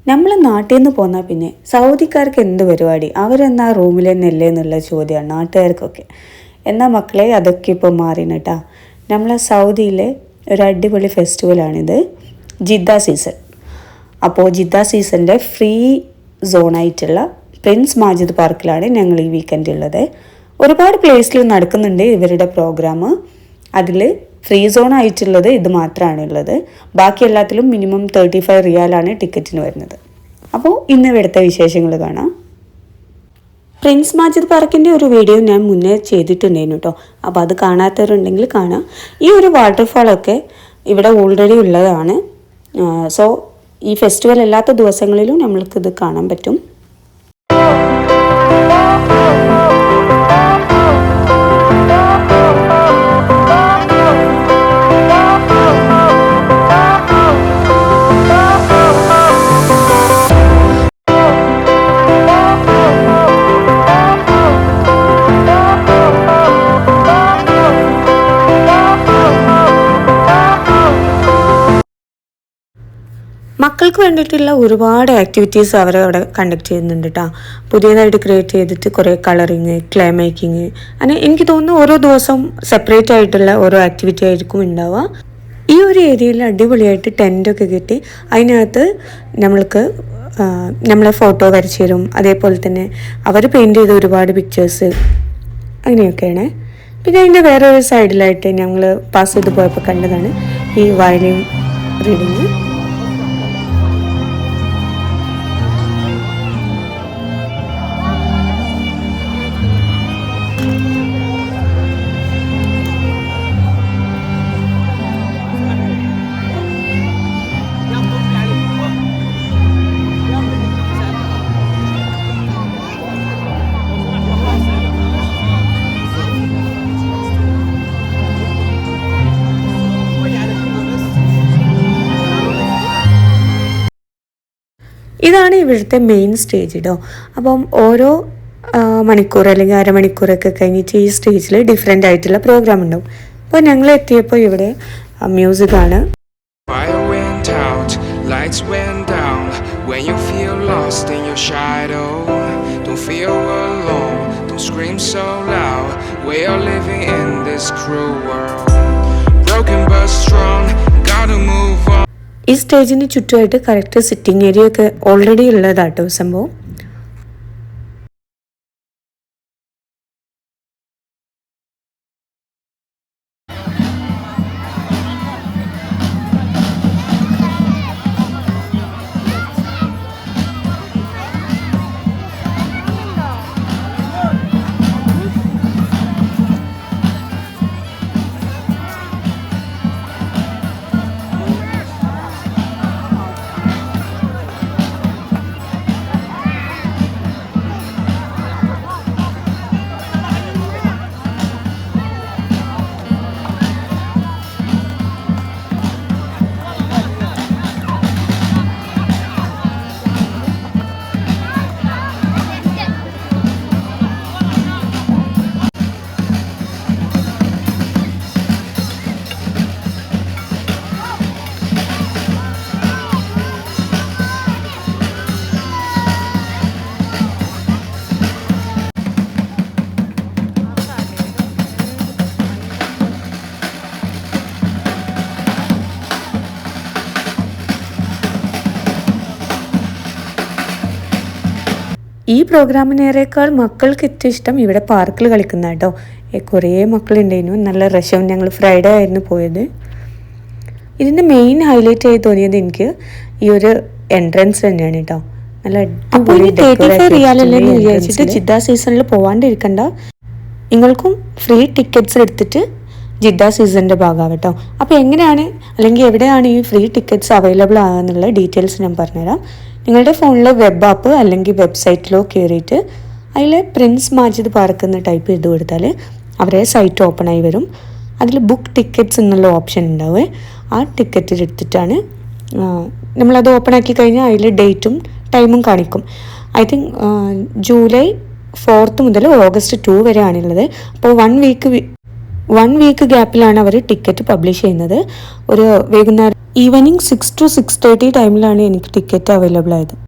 നമ്മൾ നാട്ടിൽ നിന്ന് പോന്നാൽ പിന്നെ സൗദിക്കാർക്ക് എന്ത് പരിപാടി, അവരെന്നാ റൂമിൽ തന്നെയല്ലേ എന്നുള്ള ചോദ്യമാണ് നാട്ടുകാർക്കൊക്കെ. എന്നാൽ മക്കളെ അതൊക്കെ ഇപ്പോൾ മാറിന് കേട്ടോ. നമ്മളെ സൗദിയിലെ ഒരു അടിപൊളി ഫെസ്റ്റിവലാണിത്, ജിദ്ദ സീസൺ. അപ്പോൾ ജിദ്ദ സീസണിൻ്റെ ഫ്രീ സോണായിട്ടുള്ള പ്രിൻസ് മാജിദ് പാർക്കിലാണ് ഞങ്ങൾ ഈ വീക്കെൻഡ് ഉള്ളത്. ഒരുപാട് പ്ലേസിൽ നടക്കുന്നുണ്ട് ഇവരുടെ പ്രോഗ്രാം. അതിൽ ഫ്രീ സോൺ ആയിട്ടുള്ളത് ഇത് മാത്രമാണ് ഉള്ളത്. ബാക്കി എല്ലാത്തിലും മിനിമം 35 റിയാലാണ് ടിക്കറ്റിന് വരുന്നത്. അപ്പോൾ ഇന്ന് ഇവിടുത്തെ വിശേഷങ്ങൾ കാണാം. പ്രിൻസ് മാജിദ് പാർക്കിൻ്റെ ഒരു വീഡിയോ ഞാൻ മുന്നേ ചെയ്തിട്ടുണ്ടായിരുന്നു കേട്ടോ. അപ്പോൾ അത് കാണാത്തവരുണ്ടെങ്കിൽ കാണാം. ഈ ഒരു വാട്ടർഫാളൊക്കെ ഇവിടെ ഓൾറെഡി ഉള്ളതാണ്. സോ ഈ ഫെസ്റ്റിവൽ അല്ലാത്ത ദിവസങ്ങളിലും നമ്മൾക്കിത് കാണാൻ പറ്റും. മക്കൾക്ക് വേണ്ടിയിട്ടുള്ള ഒരുപാട് ആക്ടിവിറ്റീസ് അവരവിടെ കണ്ടക്ട് ചെയ്യുന്നുണ്ട് കേട്ടോ. പുതിയതായിട്ട് ക്രിയേറ്റ് ചെയ്തിട്ട് കുറേ കളറിങ്, ക്ലേ മേക്കിങ്, അങ്ങനെ എനിക്ക് തോന്നുന്നു ഓരോ ദിവസവും സെപ്പറേറ്റ് ആയിട്ടുള്ള ഓരോ ആക്ടിവിറ്റി ആയിരിക്കും ഉണ്ടാവുക. ഈ ഒരു ഏരിയയിൽ അടിപൊളിയായിട്ട് ടെൻറ്റൊക്കെ കെട്ടി അതിനകത്ത് നമ്മൾക്ക് നമ്മളെ ഫോട്ടോ വരച്ചു തരും. അതേപോലെ തന്നെ അവർ പെയിൻറ്റ് ചെയ്ത ഒരുപാട് പിക്ചേഴ്സ് അങ്ങനെയൊക്കെയാണ്. പിന്നെ അതിൻ്റെ വേറൊരു സൈഡിലായിട്ട് ഞങ്ങൾ പാസ് ചെയ്ത് പോയപ്പോൾ കണ്ടതാണ് ഈ വയലിൻ റീഡിങ്. ഇതാണ് ഇവിടുത്തെ മെയിൻ സ്റ്റേജ് കേട്ടോ. അപ്പം ഓരോ മണിക്കൂർ അല്ലെങ്കിൽ അരമണിക്കൂറൊക്കെ കഴിഞ്ഞിട്ട് ഈ സ്റ്റേജിൽ ഡിഫറെൻ്റ് ആയിട്ടുള്ള പ്രോഗ്രാം ഉണ്ടാവും. അപ്പോൾ ഞങ്ങൾ എത്തിയപ്പോൾ ഇവിടെ മ്യൂസിക്കാണ്. ഈ സ്റ്റേജിന് ചുറ്റുമായിട്ട് കറക്റ്റ് സിറ്റിംഗ് ഏരിയ ഒക്കെ ഓൾറെഡി ഉള്ളതാട്ടോ സംഭവം. ഈ പ്രോഗ്രാമിനേക്കാൾ മക്കൾക്ക് ഏറ്റവും ഇഷ്ടം ഇവിടെ പാർക്കിൽ കളിക്കുന്ന കേട്ടോ. കുറേ മക്കളുണ്ടായിരുന്നു, നല്ല രസം. ഞങ്ങൾ ഫ്രൈഡേ ആയിരുന്നു പോയത്. ഇതിൻ്റെ മെയിൻ ഹൈലൈറ്റ് ആയി തോന്നിയത് എനിക്ക് ഈ ഒരു എൻട്രൻസ് തന്നെയാണ് കേട്ടോ. നല്ല അടിപൊളി 35 റിയാലല്ലെന്ന് വിചാരിച്ചിട്ട് ജിദ്ദ സീസണിൽ പോവാണ്ടിരിക്കണ്ട, നിങ്ങൾക്കും ഫ്രീ ടിക്കറ്റ്സ് എടുത്തിട്ട് ജിദ്ദ സീസണിൻ്റെ ഭാഗമാണ് കേട്ടോ. അപ്പോൾ എങ്ങനെയാണ് അല്ലെങ്കിൽ എവിടെയാണ് ഈ ഫ്രീ ടിക്കറ്റ്സ് അവൈലബിൾ ആകുന്നുള്ള ഡീറ്റെയിൽസ് ഞാൻ പറഞ്ഞുതരാം. നിങ്ങളുടെ ഫോണിൽ വെബ് ആപ്പ് അല്ലെങ്കിൽ വെബ്സൈറ്റിലോ കയറിയിട്ട് അതിൽ പ്രിൻസ് മാജിദ് പാർക്ക് എന്ന് ടൈപ്പ് ചെയ്ത് കൊടുത്താൽ അവരെ സൈറ്റ് ഓപ്പൺ ആയി വരും. അതിൽ ബുക്ക് ടിക്കറ്റ്സ് എന്നുള്ള ഓപ്ഷൻ ഉണ്ടാവേ. ആ ടിക്കറ്റ് എടുത്തിട്ടാണ് നമ്മളത് ഓപ്പൺ ആക്കി കഴിഞ്ഞാൽ അതിൽ ഡേറ്റും ടൈമും കാണിക്കും. ഐ തിങ്ക് ജൂലൈ 4 മുതൽ ഓഗസ്റ്റ് 2 വരെ ആണുള്ളത്. അപ്പോൾ 1 വീക്ക് ഗ്യാപ്പിലാണ് അവർ ടിക്കറ്റ് പബ്ലിഷ് ചെയ്യുന്നത്. ഒരു വൈകുന്നേരം ഈവനിങ് 6 to 6:30 ടൈമിലാണ് എനിക്ക് ടിക്കറ്റ് അവൈലബിൾ ആയത്.